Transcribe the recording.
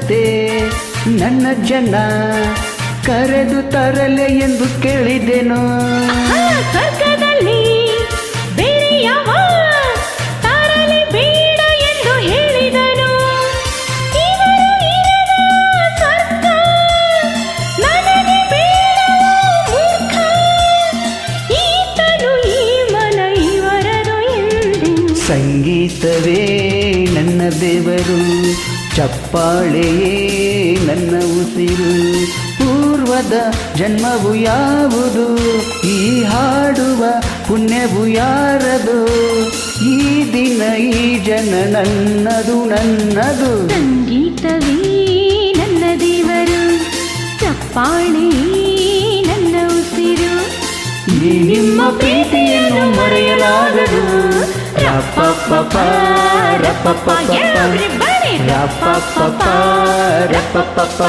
ಬರುತ್ತೆ ನನ್ನ ಜನ ಕರೆದು ತರಲೆ ಎಂದು ಕೇಳಿದೆನು. ಸ್ವರ್ಗದಲ್ಲಿ ಬೇರೆ ಯಾವ ತರಲೆ ಬೇಡ ಎಂದು ಹೇಳಿದನು. ಇವರು ಇರದ ಸ್ವರ್ಗ ನನಗೆ ಬೇಡ ಮೂರ್ಖ. ಈತನು ಈ ಮನ ಇವರದು ಎಂದೆನು. ಸಂಗೀತವೇ ನನ್ನ ದೇವರು, ಚಪ್ಪಾಳೆಯೇ ನನ್ನ ಉಸಿರು. ಪೂರ್ವದ ಜನ್ಮವು ಯಾವುದು, ಈ ಹಾಡುವ ಪುಣ್ಯವು ಯಾರದು. ಈ ದಿನ ಈ ಜನ ನನ್ನದು ನನ್ನದು. ಸಂಗೀತವೇ ನನ್ನ ದೇವರು, ಚಪ್ಪಾಳೆ ನನ್ನ ಉಸಿರು. ಈ ನಿಮ್ಮ ಪ್ರೀತಿಯನ್ನು ಮರೆಯಲಾಗದು. ರಪ್ಪಪ್ಪ ರಪ್ಪಪ್ಪ Everybody! ರಪ್ಪಪ್ಪ ರಪ್ಪಪ್ಪ